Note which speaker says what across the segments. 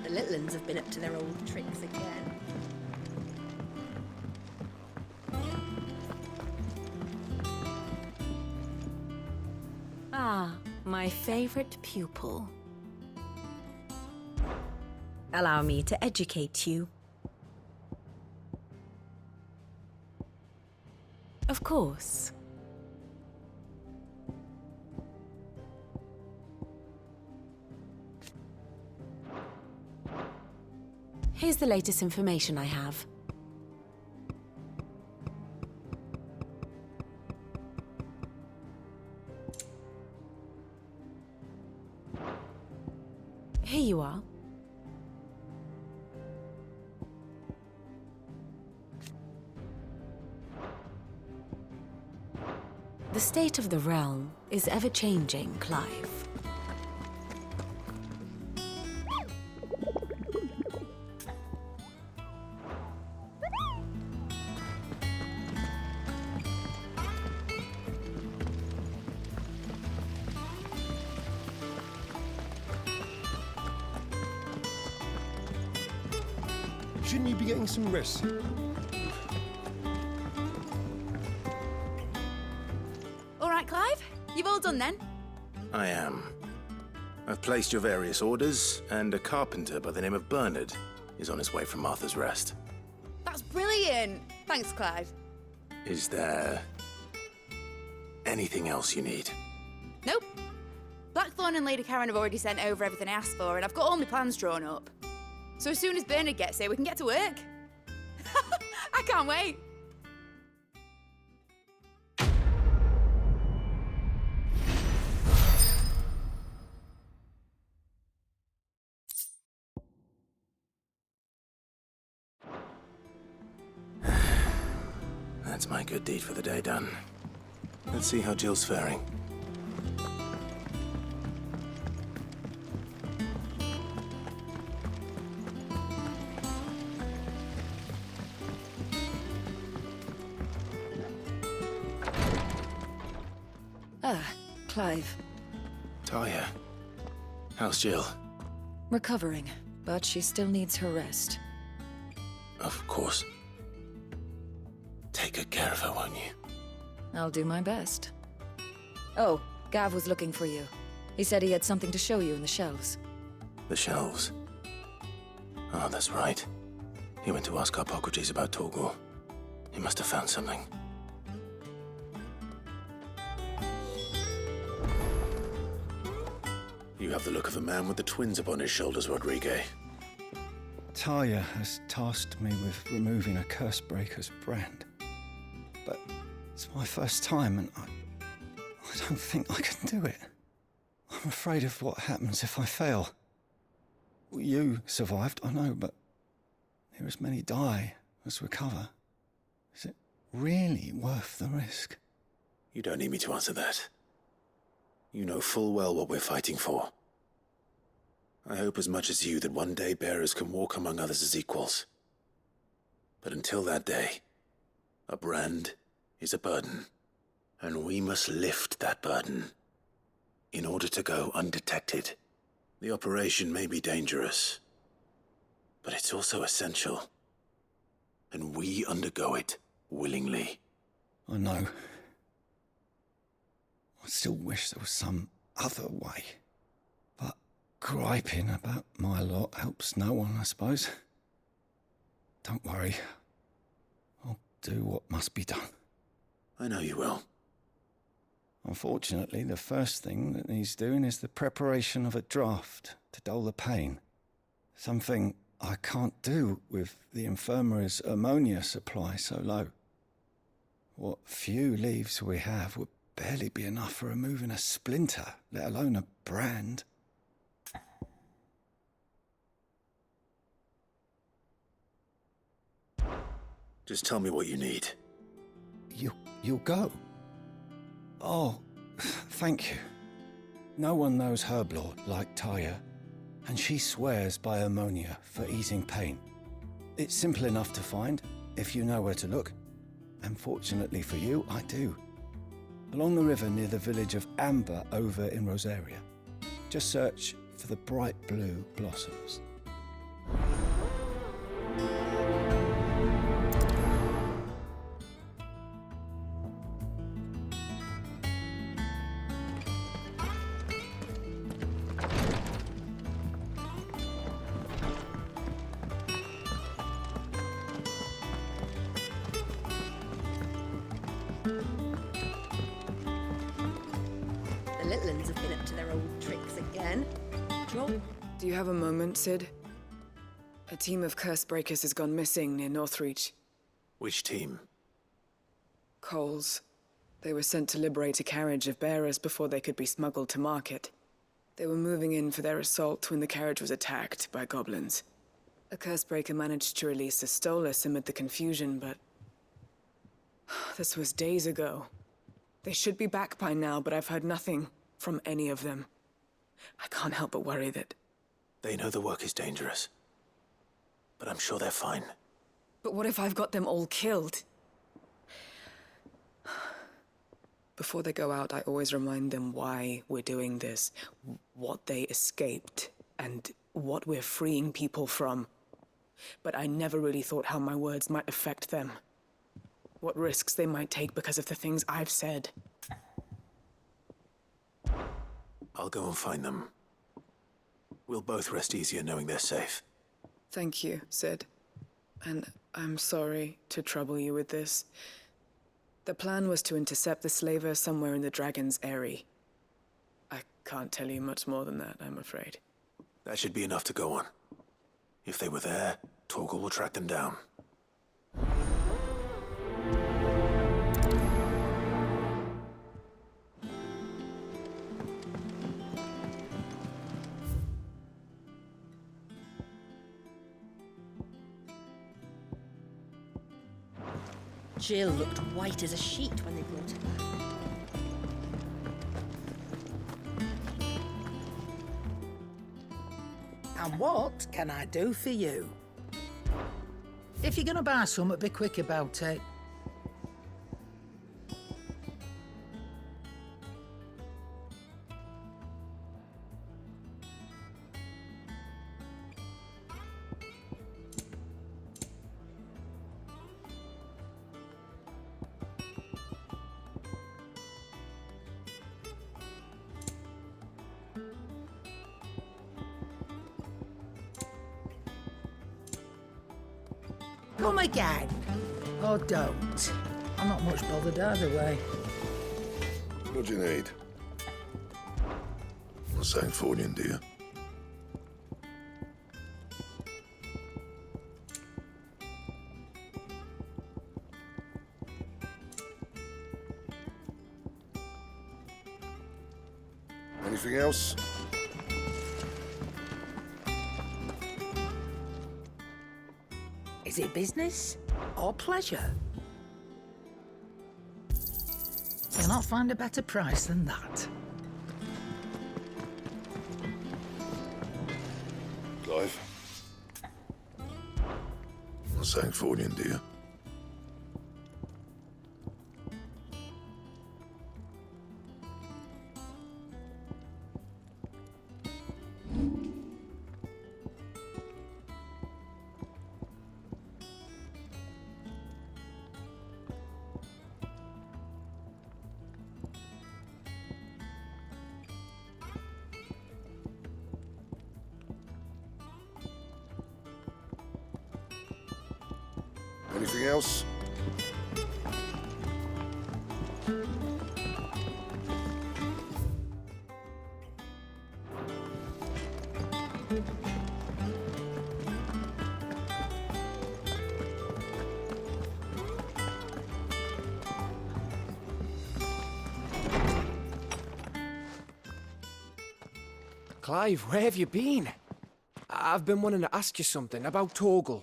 Speaker 1: The little uns have been up to their old tricks again.
Speaker 2: Ah, my favorite pupil.
Speaker 1: Allow me to educate you.
Speaker 2: Of course. Here's the latest information I have. Here you are. The state of the realm is ever-changing, Clive.
Speaker 3: Shouldn't you be getting some rest?
Speaker 4: All right, Clive. You've all done then?
Speaker 5: I am. I've placed your various orders, and a carpenter by the name of Bernard is on his way from Martha's Rest.
Speaker 4: That's brilliant. Thanks, Clive.
Speaker 5: Is there anything else you need?
Speaker 4: Nope. Blackthorn and Lady Karen have already sent over everything I asked for, and I've got all my plans drawn up. So as soon as Bernard gets here, we can get to work. I can't wait.
Speaker 5: That's my good deed for the day done. Let's see how Jill's faring.
Speaker 6: Clive.
Speaker 5: Talia, how's Jill?
Speaker 6: Recovering, but she still needs her rest.
Speaker 5: Of course. Take good care of her, won't you?
Speaker 6: I'll do my best. Oh, Gav was looking for you. He said he had something to show you in the shelves.
Speaker 5: The shelves. Oh, that's right. He went to ask Hippocrates about Torgor. He must have found something. You have the look of a man with the twins upon his shoulders, Rodrigue.
Speaker 3: Talia has tasked me with removing a Cursebreaker's brand. But it's my first time, and I don't think I can do it. I'm afraid of what happens if I fail. You survived, I know, but there as many die as recover. Is it really worth the risk?
Speaker 5: You don't need me to answer that. You know full well what we're fighting for. I hope as much as you that one day bearers can walk among others as equals. But until that day, a brand is a burden, and we must lift that burden in order to go undetected. The operation may be dangerous, but it's also essential, and we undergo it willingly.
Speaker 3: I know. I still wish there was some other way. But griping about my lot helps no one, I suppose. Don't worry. I'll do what must be done.
Speaker 5: I know you will.
Speaker 3: Unfortunately, the first thing that needs doing is the preparation of a draft to dull the pain. Something I can't do with the infirmary's ammonia supply so low. What few leaves we have would barely be enough for removing a splinter, let alone a brand.
Speaker 5: Just tell me what you need.
Speaker 3: You'll go? Oh, thank you. No one knows Herblord like Talia, and she swears by ammonia for easing pain. It's simple enough to find, if you know where to look. And fortunately for you, I do. Along the river near the village of Amber over in Rosaria. Just search for the bright blue blossoms.
Speaker 1: little uns have been up to their old tricks again. Joel?
Speaker 7: Do you have a moment, Sid? A team of curse breakers has gone missing near Northreach.
Speaker 5: Which team?
Speaker 7: Coles. They were sent to liberate a carriage of bearers before they could be smuggled to market. They were moving in for their assault when the carriage was attacked by goblins. A curse breaker managed to release a Stolas amid the confusion, but... this was days ago. They should be back by now, but I've heard nothing from any of them. I can't help but worry that...
Speaker 5: They know the work is dangerous. But I'm sure they're fine.
Speaker 7: But what if I've got them all killed? Before they go out, I always remind them why we're doing this, what they escaped, and what we're freeing people from. But I never really thought how my words might affect them. What risks they might take because of the things I've said.
Speaker 5: I'll go and find them. We'll both rest easier knowing they're safe.
Speaker 7: Thank you, Sid. And I'm sorry to trouble you with this. The plan was to intercept the slaver somewhere in the Dragon's Eyrie. I can't tell you much more than that, I'm afraid.
Speaker 5: That should be enough to go on. If they were there, Torgal will track them down.
Speaker 1: Jill looked white as a sheet when they brought her back.
Speaker 8: And what can I do for you? If you're gonna buy something, be quick about it. Come again. Or don't. I'm not much bothered either way.
Speaker 9: What do you need? A Sancfordian, do you? Anything else?
Speaker 8: Is it business or pleasure? You'll not find a better price than that.
Speaker 9: Clive? A Sancfordian, do you? Anything else?
Speaker 10: Clive, where have you been? I've been wanting to ask you something about Torgal.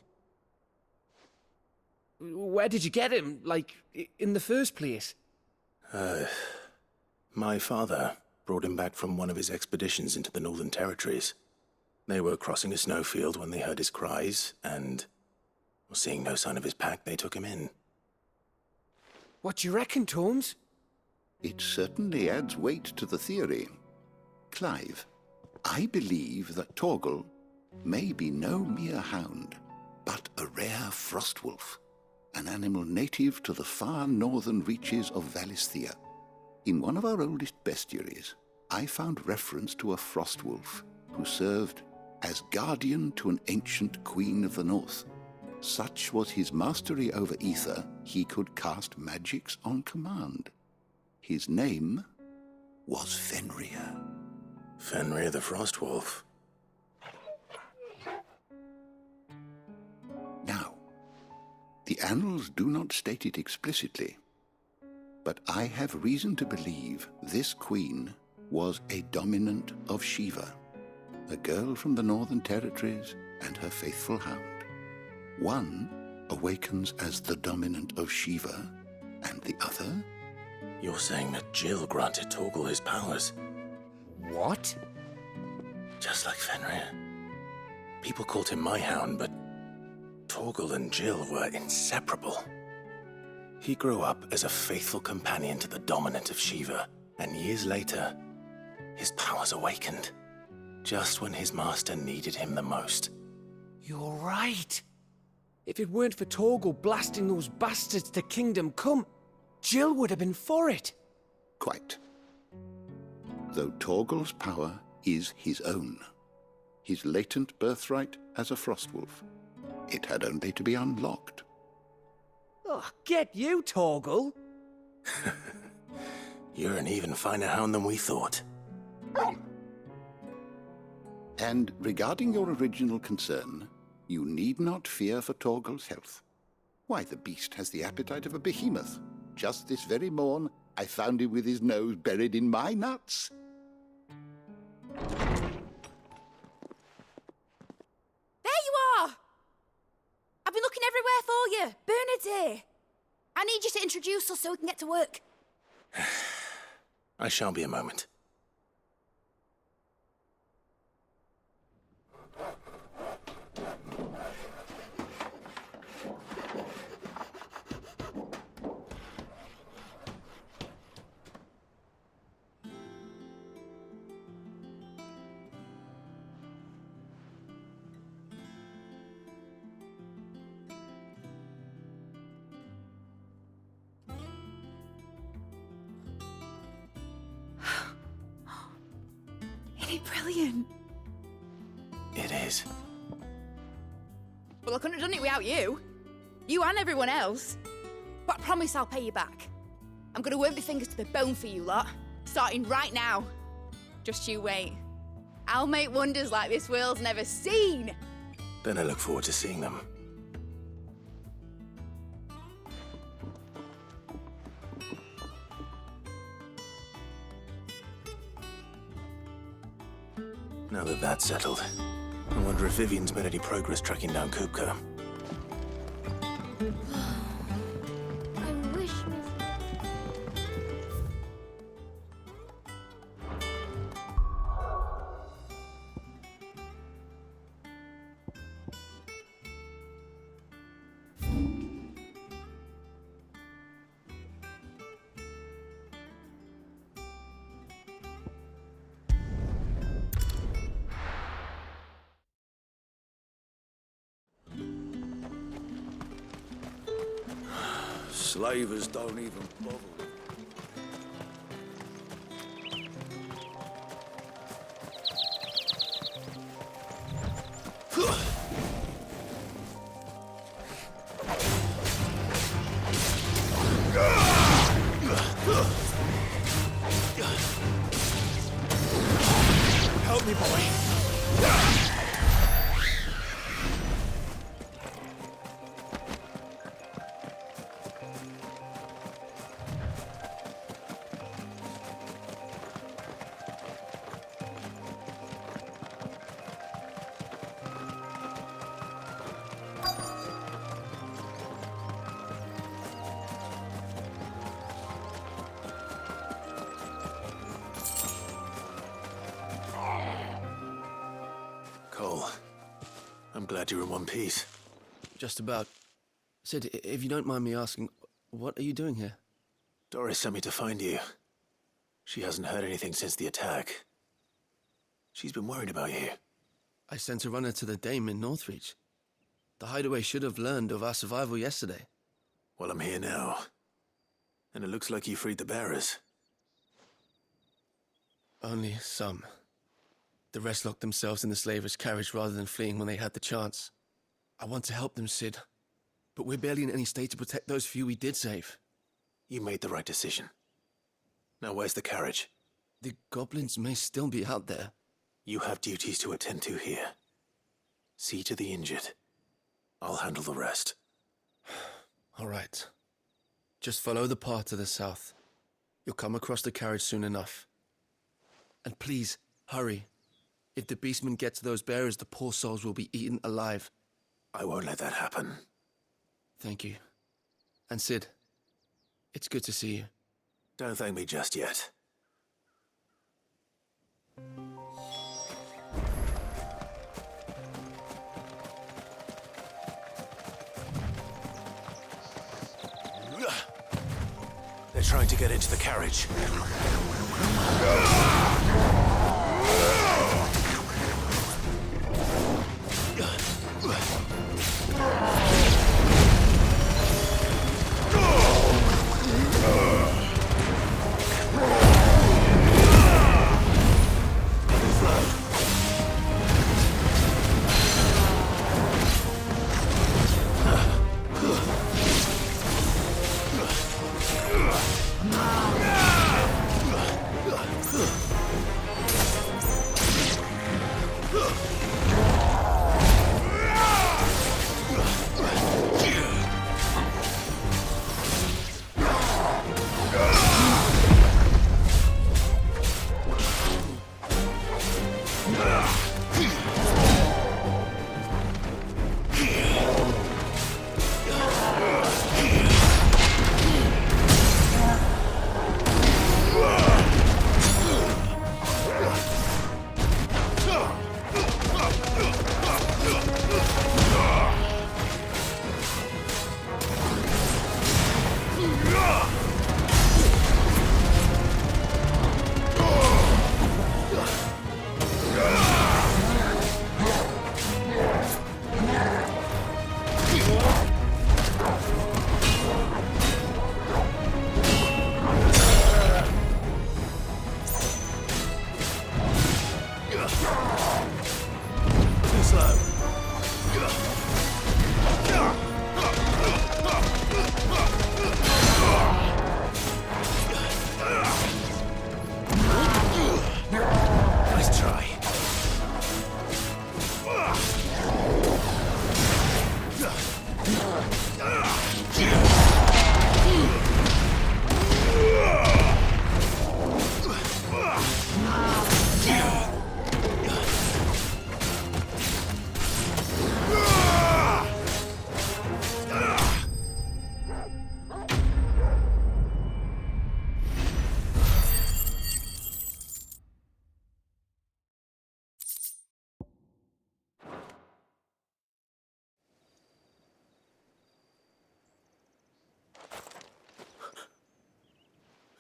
Speaker 10: Where did you get him, like, in the first place?
Speaker 5: My father brought him back from one of his expeditions into the Northern Territories. They were crossing a snowfield when they heard his cries, and, seeing no sign of his pack, they took him in.
Speaker 10: What do you reckon, Tomes?
Speaker 11: It certainly adds weight to the theory. Clive, I believe that Torgal may be no mere hound, but a rare frostwolf, an animal native to the far northern reaches of Valisthea. In one of our oldest bestiaries, I found reference to a frostwolf who served as guardian to an ancient queen of the north. Such was his mastery over ether, he could cast magics on command. His name was Fenrir.
Speaker 5: Fenrir the Frostwolf.
Speaker 11: Now, the annals do not state it explicitly, but I have reason to believe this queen was a dominant of Shiva, a girl from the Northern Territories and her faithful hound. One awakens as the dominant of Shiva, and the other?
Speaker 5: You're saying that Jill granted Torgal his powers?
Speaker 10: What?
Speaker 5: Just like Fenrir. People called him my hound, but Torgal and Jill were inseparable. He grew up as a faithful companion to the dominant of Shiva, and years later, his powers awakened, just when his master needed him the most.
Speaker 10: You're right. If it weren't for Torgal blasting those bastards to Kingdom Come, Jill would have been for it.
Speaker 11: Quite. Though Torgal's power is his own, his latent birthright as a Frostwolf. It had only to be unlocked.
Speaker 10: Oh, get you, Torgal!
Speaker 5: You're an even finer hound than we thought.
Speaker 11: And regarding your original concern, you need not fear for Torgal's health. Why, the beast has the appetite of a behemoth. Just this very morn, I found him with his nose buried in my nuts.
Speaker 4: There you are! I've been looking everywhere for you. Bernard's here. I need you to introduce us so we can get to work.
Speaker 5: I shall be a moment.
Speaker 4: Isn't it brilliant?
Speaker 5: It is.
Speaker 4: Well, I couldn't have done it without you. You and everyone else. But I promise I'll pay you back. I'm gonna work my fingers to the bone for you lot, starting right now. Just you wait. I'll make wonders like this world's never seen.
Speaker 5: Then I look forward to seeing them. Now that that's settled, I wonder if Vivian's made any progress tracking down Kupka.
Speaker 12: I wish Miss...
Speaker 9: Slavers don't even bother.
Speaker 10: Help me, boy.
Speaker 5: Cole, I'm glad you're in one piece.
Speaker 13: Just about. Sid, if you don't mind me asking, what are you doing here?
Speaker 5: Doris sent me to find you. She hasn't heard anything since the attack. She's been worried about you.
Speaker 13: I sent a runner to the Dame in Northreach. The hideaway should have learned of our survival yesterday.
Speaker 5: Well, I'm here now. And it looks like you freed the bearers.
Speaker 13: Only some. The rest locked themselves in the slaver's carriage rather than fleeing when they had the chance. I want to help them, Sid. But we're barely in any state to protect those few we did save.
Speaker 5: You made the right decision. Now where's the carriage?
Speaker 13: The goblins may still be out there.
Speaker 5: You have duties to attend to here. See to the injured. I'll handle the rest.
Speaker 13: All right. Just follow the path to the south. You'll come across the carriage soon enough. And please, hurry. If the beastmen get to those bearers, the poor souls will be eaten alive.
Speaker 5: I won't let that happen.
Speaker 13: Thank you. And Sid, it's good to see you.
Speaker 5: Don't thank me just yet. They're trying to get into the carriage.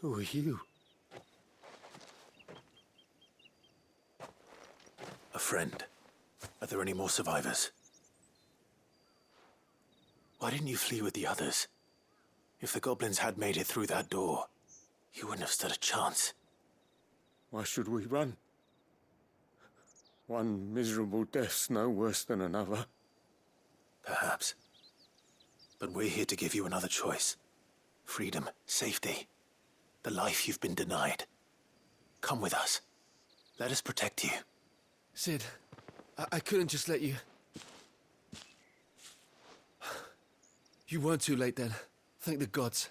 Speaker 9: Who are you?
Speaker 5: A friend. Are there any more survivors? Why didn't you flee with the others? If the goblins had made it through that door, you wouldn't have stood a chance.
Speaker 9: Why should we run? One miserable death's no worse than another.
Speaker 5: Perhaps. But we're here to give you another choice. Freedom, safety. The life you've been denied. Come with us. Let us protect you.
Speaker 13: Sid, I couldn't just let you... You weren't too late then. Thank the gods.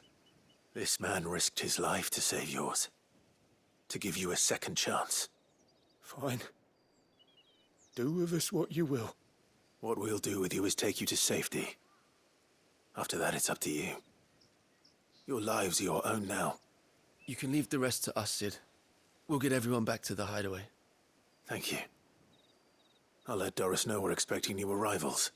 Speaker 5: This man risked his life to save yours. To give you a second chance.
Speaker 9: Fine. Do with us what you will.
Speaker 5: What we'll do with you is take you to safety. After that, it's up to you. Your lives are your own now.
Speaker 13: You can leave the rest to us, Sid. We'll get everyone back to the hideaway.
Speaker 5: Thank you. I'll let Doris know we're expecting new arrivals.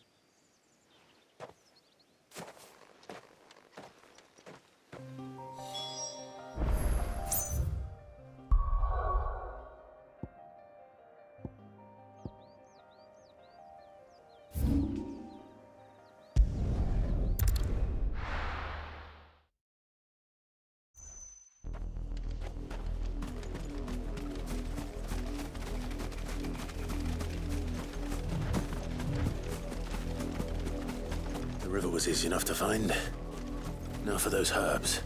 Speaker 5: The river was easy enough to find. Now for those herbs.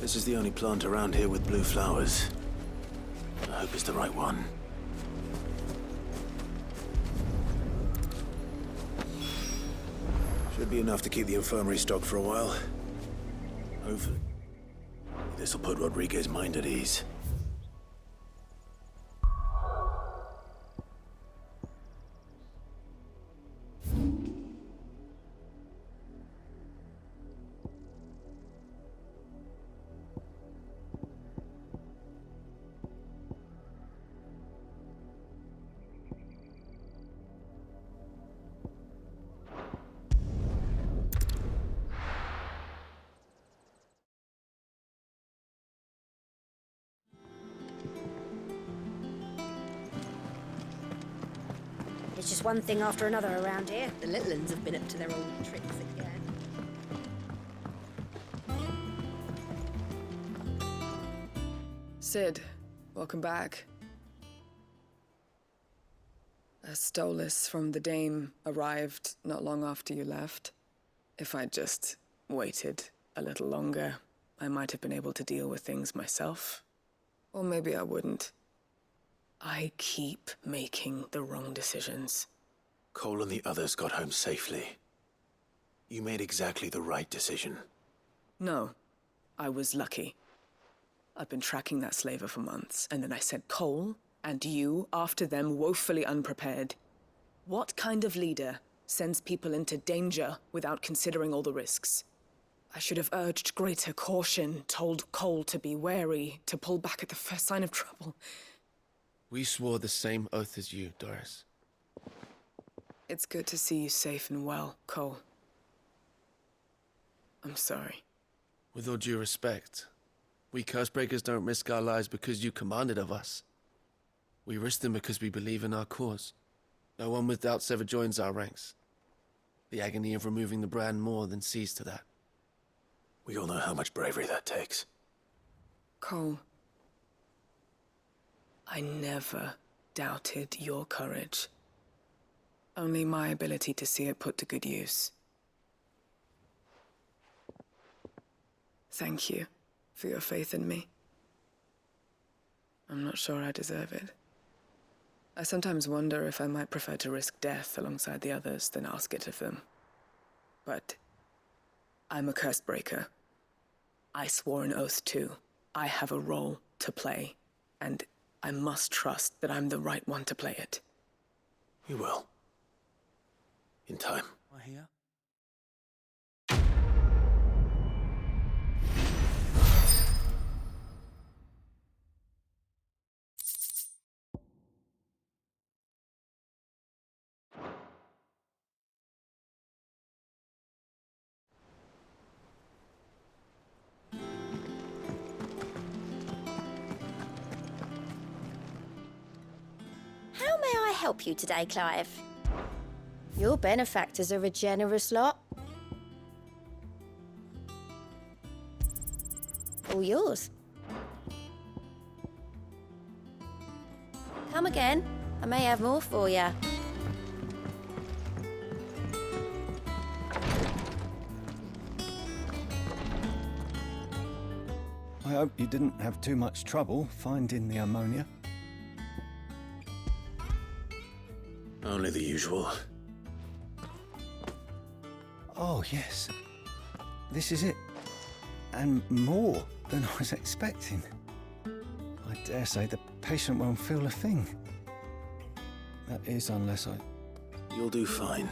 Speaker 5: This is the only plant around here with blue flowers. I hope it's the right one. Should be enough to keep the infirmary stocked for a while. Hopefully, this'll put Rodriguez's mind at ease.
Speaker 1: It's just one thing after another around here. The little uns have been up to their old tricks again.
Speaker 7: Sid, welcome back. A Stolas from the Dame arrived not long after you left. If I'd just waited a little longer, I might have been able to deal with things myself. Or maybe I wouldn't. I keep making the wrong decisions.
Speaker 5: Cole and the others got home safely. You made exactly the right decision.
Speaker 7: No, I was lucky. I've been tracking that slaver for months, and then I sent Cole and you after them woefully unprepared. What kind of leader sends people into danger without considering all the risks? I should have urged greater caution, told Cole to be wary, to pull back at the first sign of trouble.
Speaker 13: We swore the same oath as you, Doris.
Speaker 7: It's good to see you safe and well, Cole. I'm sorry.
Speaker 13: With all due respect, we Cursebreakers don't risk our lives because you commanded of us. We risk them because we believe in our cause. No one with doubts ever joins our ranks. The agony of removing the brand more than sees to that.
Speaker 5: We all know how much bravery that takes.
Speaker 7: Cole, I never doubted your courage. Only my ability to see it put to good use. Thank you for your faith in me. I'm not sure I deserve it. I sometimes wonder if I might prefer to risk death alongside the others than ask it of them. But I'm a Cursebreaker. I swore an oath too. I have a role to play, and I must trust that I'm the right one to play it.
Speaker 5: You will. In time.
Speaker 9: I hear.
Speaker 1: How may I help you today, Clive? Your benefactors are a generous lot. All yours. Come again. I may have more for you.
Speaker 3: I hope you didn't have too much trouble finding the ammonia.
Speaker 5: Only the usual.
Speaker 3: Oh, yes. This is it. And more than I was expecting. I dare say the patient won't feel a thing. That is, unless I...
Speaker 5: You'll do fine.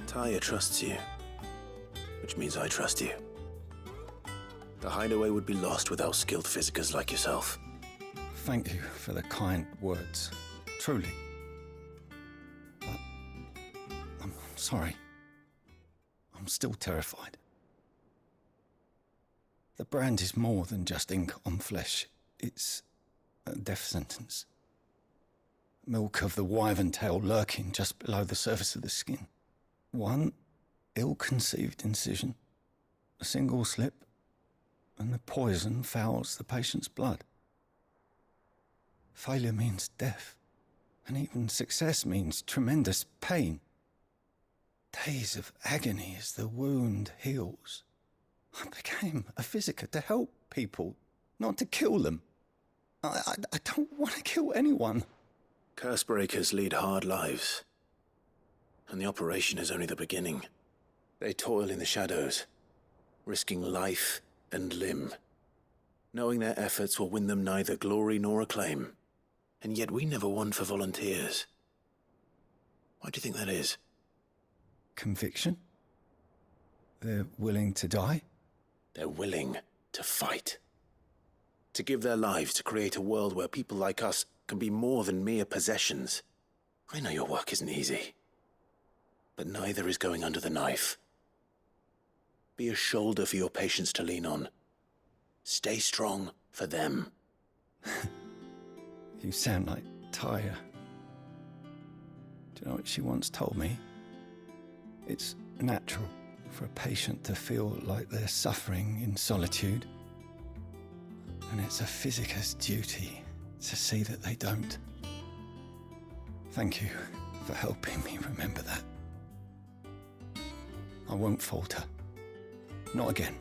Speaker 5: Taya trusts you, which means I trust you. The hideaway would be lost without skilled physicers like yourself.
Speaker 3: Thank you for the kind words. Truly. But I'm sorry. I'm still terrified. The brand is more than just ink on flesh. It's a death sentence. Milk of the wyvern tail lurking just below the surface of the skin. One ill-conceived incision, a single slip, and the poison fouls the patient's blood. Failure means death, and even success means tremendous pain. Days of agony as the wound heals. I became a Visitor to help people, not to kill them. I don't want to kill anyone.
Speaker 5: Cursebreakers lead hard lives. And the operation is only the beginning. They toil in the shadows, risking life and limb, knowing their efforts will win them neither glory nor acclaim. And yet we never won for volunteers. Why do you think that is?
Speaker 3: Conviction? They're willing to die?
Speaker 5: They're willing to fight. To give their lives to create a world where people like us can be more than mere possessions. I know your work isn't easy, but neither is going under the knife. Be a shoulder for your patients to lean on. Stay strong for them.
Speaker 3: You sound like Taya. Do you know what she once told me? It's natural for a patient to feel like they're suffering in solitude. And it's a physicist's duty to see that they don't. Thank you for helping me remember that. I won't falter. Not again.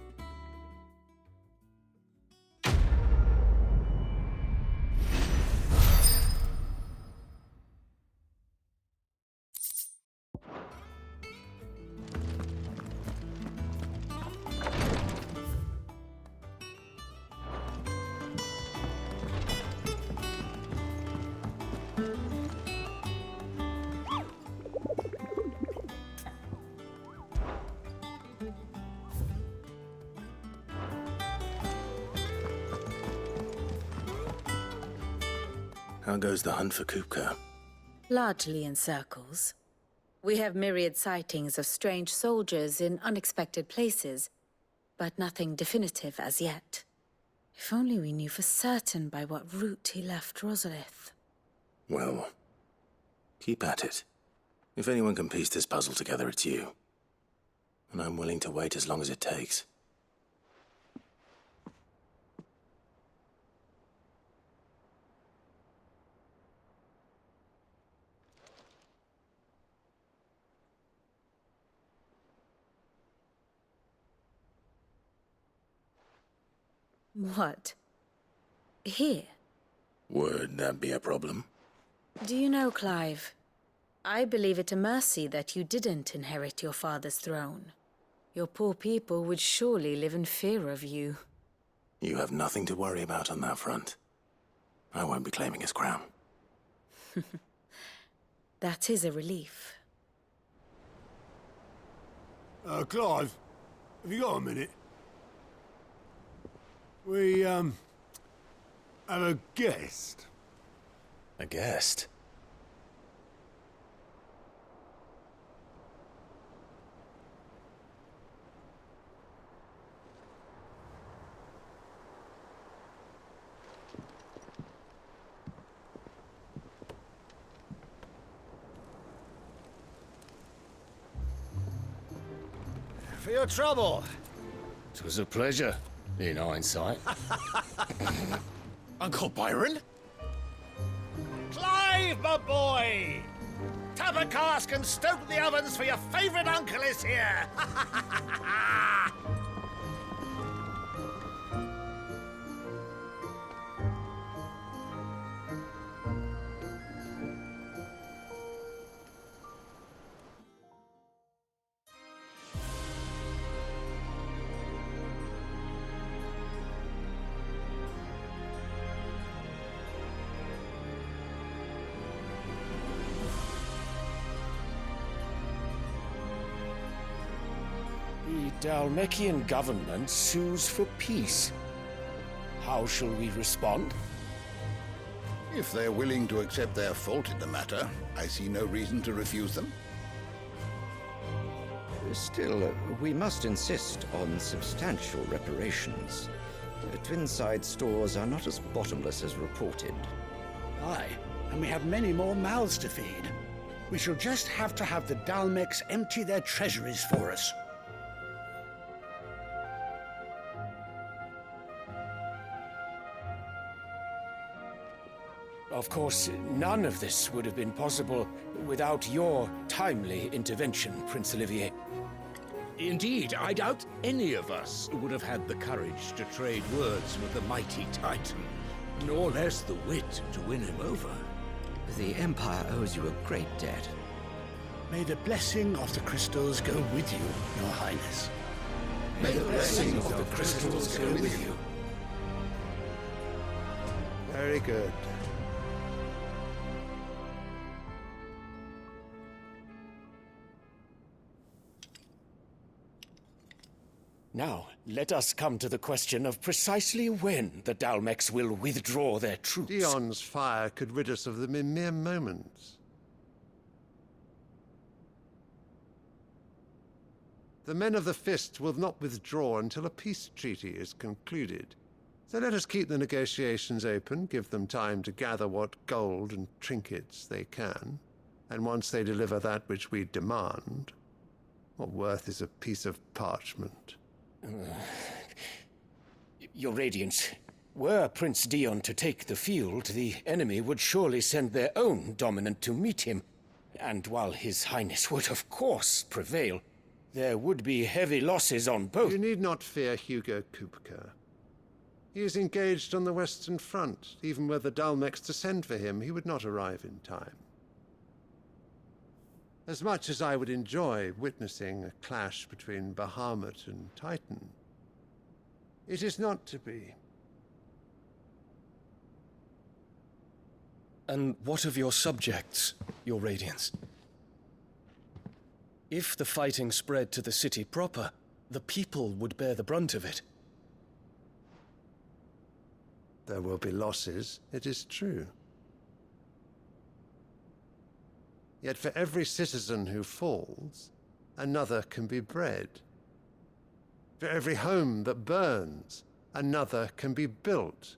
Speaker 5: How goes the hunt for Kupka?
Speaker 2: Largely in circles. We have myriad sightings of strange soldiers in unexpected places, but nothing definitive as yet. If only we knew for certain by what route he left Rosalith.
Speaker 5: Well, keep at it. If anyone can piece this puzzle together, it's you. And I'm willing to wait as long as it takes.
Speaker 2: What? Here?
Speaker 5: Would that be a problem?
Speaker 2: Do you know, Clive, I believe it a mercy that you didn't inherit your father's throne. Your poor people would surely live in fear of you.
Speaker 5: You have nothing to worry about on that front. I won't be claiming his crown.
Speaker 2: That is a relief.
Speaker 9: Clive, have you got a minute? We, have a guest.
Speaker 5: A guest?
Speaker 14: For your trouble. 'Twas a pleasure, in hindsight.
Speaker 10: Uncle Byron?
Speaker 14: Clive, my boy! Tap a cask and stoke the ovens, for your favourite uncle is here!
Speaker 10: The Dalmekian government sues for peace. How shall we respond?
Speaker 11: If they're willing to accept their fault in the matter, I see no reason to refuse them.
Speaker 15: Still, we must insist on substantial reparations. Twinside stores are not as bottomless as reported.
Speaker 16: Aye, and we have many more mouths to feed. We shall just have to have the Dalmeks empty their treasuries for us.
Speaker 10: Of course, none of this would have been possible without your timely intervention, Prince Olivier.
Speaker 14: Indeed, I doubt any of us would have had the courage to trade words with the mighty Titan, nor less the wit to win him over.
Speaker 15: The Empire owes you a great debt.
Speaker 16: May the blessing of the crystals go with you, Your Highness.
Speaker 14: May the blessing of the crystals go with you.
Speaker 9: Very good.
Speaker 10: Now, let us come to the question of precisely when the Dalmex will withdraw their troops.
Speaker 9: Dion's fire could rid us of them in mere moments. The men of the Fist will not withdraw until a peace treaty is concluded. So let us keep the negotiations open, give them time to gather what gold and trinkets they can, and once they deliver that which we demand, what worth is a piece of parchment?
Speaker 10: Your Radiance, were Prince Dion to take the field, the enemy would surely send their own dominant to meet him. And while His Highness would of course prevail, there would be heavy losses on both.
Speaker 9: You need not fear Hugo Kupka. He is engaged on the Western Front. Even were the Dalmex to send for him, he would not arrive in time. As much as I would enjoy witnessing a clash between Bahamut and Titan, it is not to be.
Speaker 3: And what of your subjects, Your Radiance? If the fighting spread to the city proper, the people would bear the brunt of it.
Speaker 9: There will be losses, it is true. Yet for every citizen who falls, another can be bred. For every home that burns, another can be built.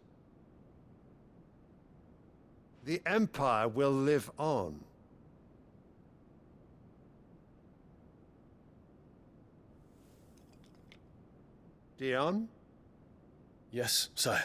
Speaker 9: The Empire will live on. Dion?
Speaker 3: Yes, sire.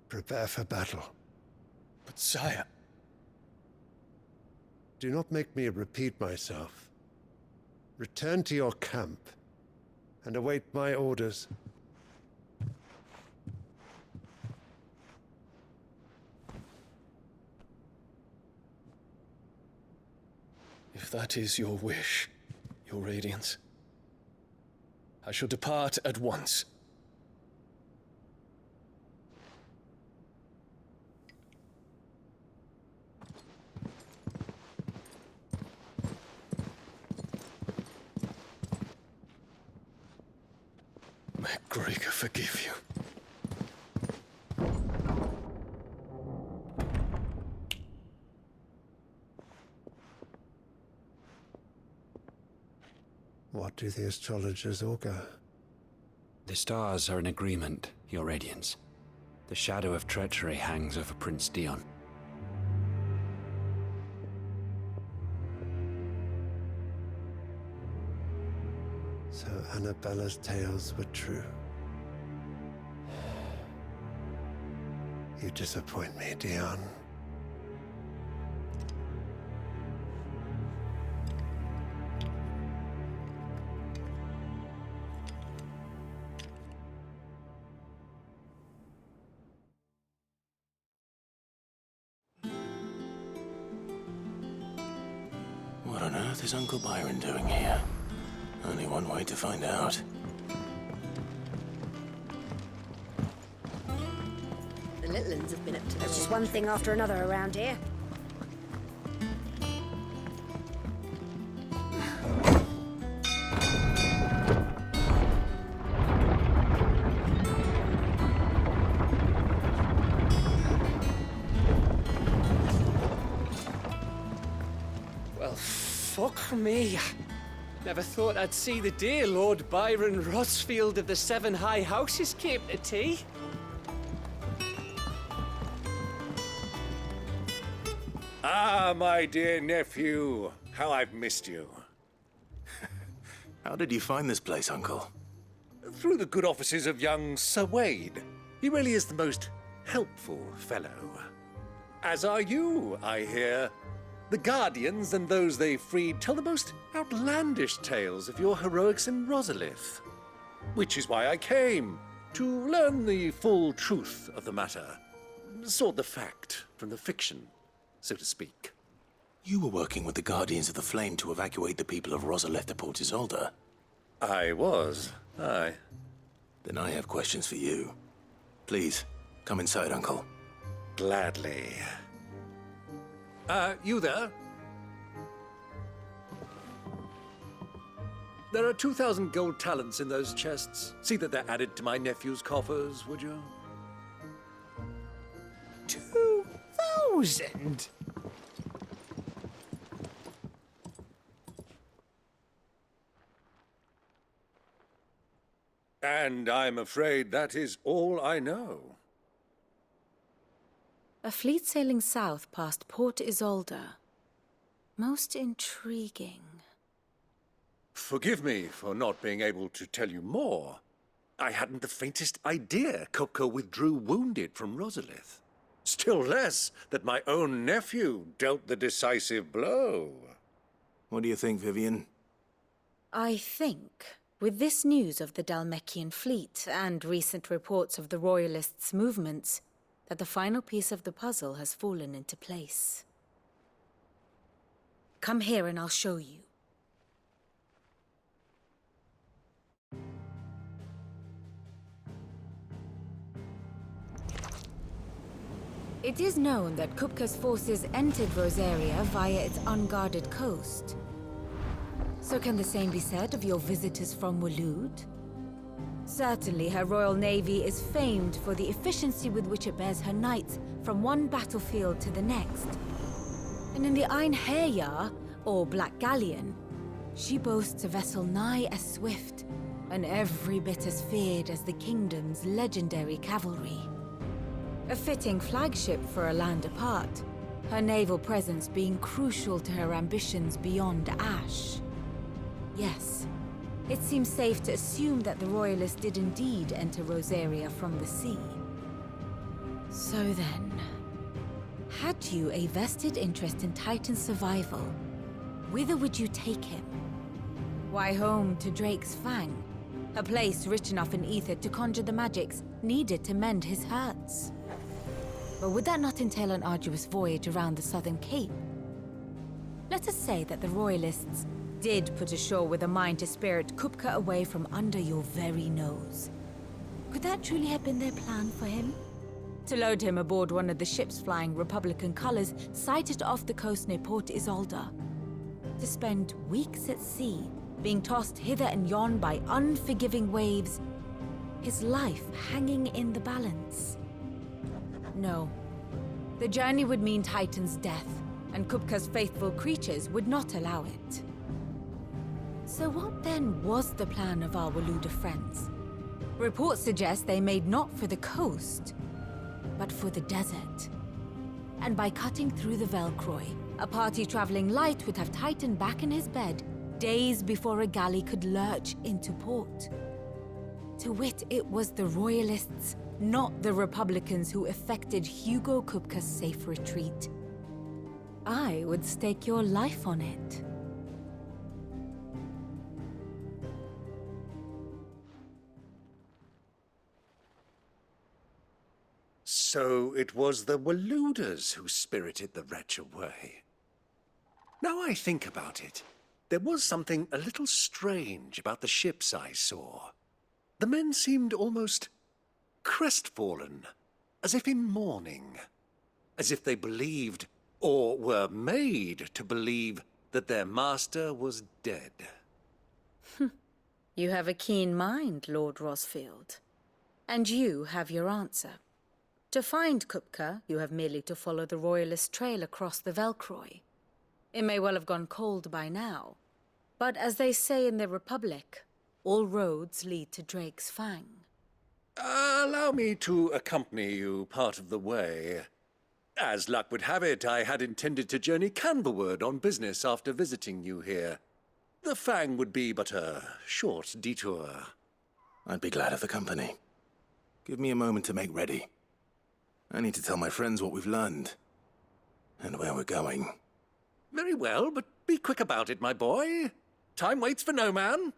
Speaker 9: Prepare for battle.
Speaker 3: But sire...
Speaker 9: Do not make me repeat myself. Return to your camp and await my orders.
Speaker 3: If that is your wish, Your Radiance, I shall depart at once. May Gregor forgive you.
Speaker 9: What do the astrologers augur?
Speaker 17: The stars are in agreement, Your Radiance. The shadow of treachery hangs over Prince Dion.
Speaker 9: So Annabella's tales were true. You disappoint me, Dion.
Speaker 5: What on earth is Uncle Byron doing here? Only one way to find out.
Speaker 1: The little ones have been up to There's just one thing after another around here.
Speaker 18: me. Never thought I'd see the dear Lord Byron Rosfield of the Seven High Houses came to tea.
Speaker 14: Ah, my dear nephew. How I've missed you.
Speaker 5: How did you find this place, Uncle?
Speaker 14: Through the good offices of young Sir Wade. He really is the most helpful fellow. As are you, I hear. The Guardians and those they freed tell the most outlandish tales of your heroics in Rosalith. Which is why I came, to learn the full truth of the matter. Sort the fact from the fiction, so to speak.
Speaker 5: You were working with the Guardians of the Flame to evacuate the people of Rosalith to Port Isolde.
Speaker 14: I was, aye.
Speaker 5: Then I have questions for you. Please, come inside, Uncle.
Speaker 14: Gladly. You there? There are 2,000 gold talents in those chests. See that they're added to my nephew's coffers, would you?
Speaker 18: 2,000?
Speaker 14: And I'm afraid that is all I know.
Speaker 2: A fleet sailing south past Port Isolde. Most intriguing.
Speaker 14: Forgive me for not being able to tell you more. I hadn't the faintest idea Kupka withdrew wounded from Rosalith. Still less that my own nephew dealt the decisive blow.
Speaker 5: What do you think, Vivian?
Speaker 2: I think, with this news of the Dhalmekian fleet and recent reports of the Royalists' movements, that the final piece of the puzzle has fallen into place. Come here and I'll show you. It is known that Kupka's forces entered Rosaria via its unguarded coast. So can the same be said of your visitors from Waloed? Certainly, her Royal Navy is famed for the efficiency with which it bears her knights from one battlefield to the next. And in the Einherjar, or Black Galleon, she boasts a vessel nigh as swift and every bit as feared as the kingdom's legendary cavalry. A fitting flagship for a land apart, her naval presence being crucial to her ambitions beyond Ash. Yes, it seems safe to assume that the Royalists did indeed enter Rosaria from the sea. So then, had you a vested interest in Titan's survival, whither would you take him? Why, home to Drake's Fang, a place rich enough in ether to conjure the magics needed to mend his hurts. But would that not entail an arduous voyage around the southern cape? Let us say that the Royalists did put ashore with a mind to spirit Kupka away from under your very nose. Could that truly have been their plan for him? To load him aboard one of the ships flying Republican colors sighted off the coast near Port Isolde. To spend weeks at sea, being tossed hither and yon by unforgiving waves, his life hanging in the balance. No. The journey would mean Titan's death, and Kupka's faithful creatures would not allow it. So what then was the plan of our Waluda friends? Reports suggest they made not for the coast, but for the desert. And by cutting through the Velcroy, a party traveling light would have Titan back in his bed days before a galley could lurch into port. To wit, it was the Royalists, not the Republicans, who effected Hugo Kupka's safe retreat. I would stake your life on it.
Speaker 14: So it was the Waludas who spirited the wretch away. Now I think about it, there was something a little strange about the ships I saw. The men seemed almost crestfallen, as if in mourning, as if they believed, or were made to believe, that their master was dead.
Speaker 2: You have a keen mind, Lord Rosfield. And you have your answer. To find Kupka, you have merely to follow the Royalist trail across the Velcroy. It may well have gone cold by now, But as they say in the Republic, all roads lead to Drake's Fang.
Speaker 14: Allow me to accompany you part of the way. As luck would have it, I had intended to journey Canberward on business after visiting you here. The Fang would be but a short detour.
Speaker 5: I'd be glad of the company. Give me a moment to make ready. I need to tell my friends what we've learned. And where we're going.
Speaker 14: Very well, but be quick about it, my boy. Time waits for no man.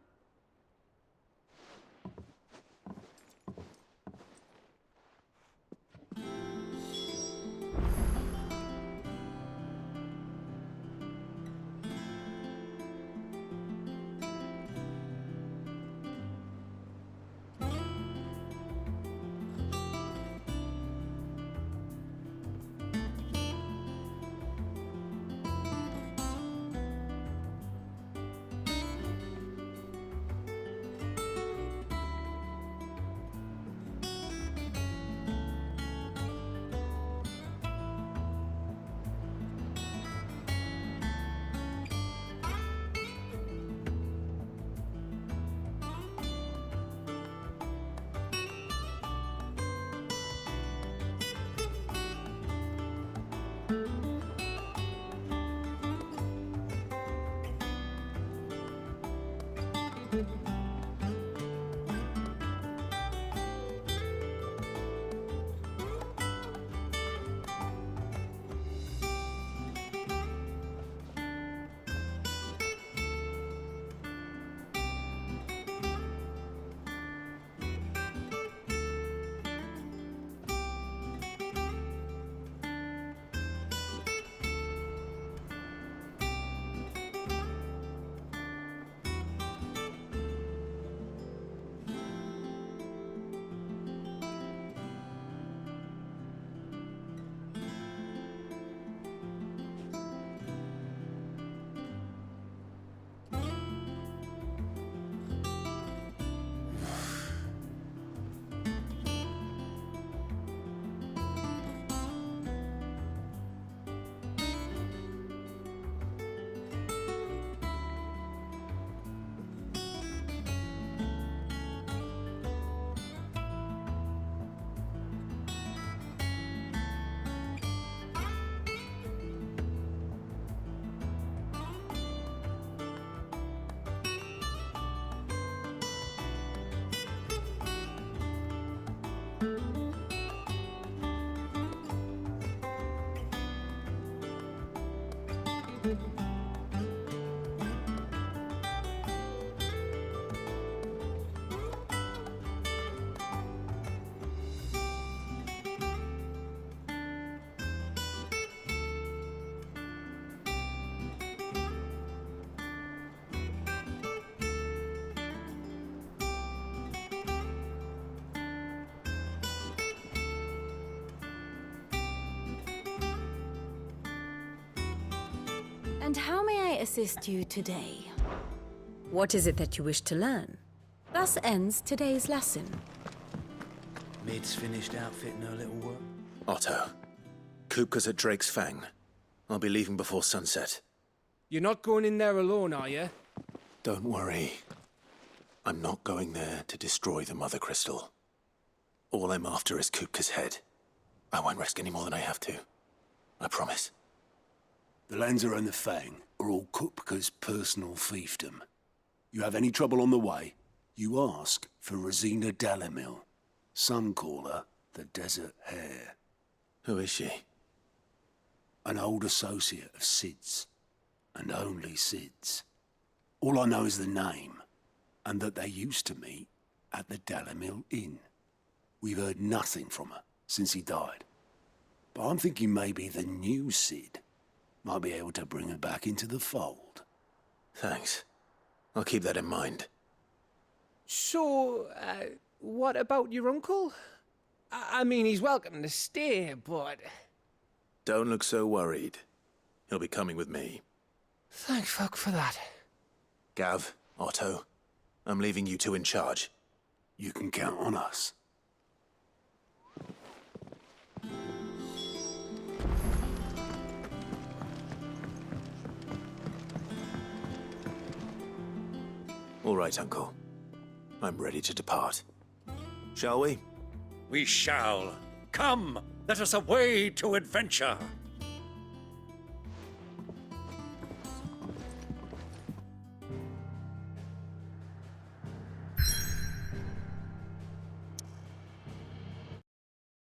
Speaker 2: And how may I assist you today? What is it that you wish to learn? Thus ends today's lesson.
Speaker 19: Mid's finished outfitting her little work.
Speaker 5: Otto, Kupka's at Drake's Fang. I'll be leaving before sunset.
Speaker 18: You're not going in there alone, are you?
Speaker 5: Don't worry. I'm not going there to destroy the Mother Crystal. All I'm after is Kupka's head. I won't risk any more than I have to. I promise.
Speaker 16: The Lanza and the Fang are all Kupka's personal fiefdom. You have any trouble on the way, you ask for Rosina Dalamil. Some call her the Desert Hare.
Speaker 5: Who is she?
Speaker 16: An old associate of Sid's, and only Sid's. All I know is the name, and that they used to meet at the Dalamil Inn. We've heard nothing from her since he died. But I'm thinking maybe the new Sid might be able to bring her back into the fold.
Speaker 5: Thanks. I'll keep that in mind.
Speaker 18: So, what about your uncle? I mean, he's welcome to stay, but...
Speaker 5: Don't look so worried. He'll be coming with me.
Speaker 18: Thank fuck for that.
Speaker 5: Gav, Otto, I'm leaving you two in charge.
Speaker 16: You can count on us.
Speaker 5: All right, Uncle. I'm ready to depart. Shall we?
Speaker 14: We shall. Come, let us away to adventure.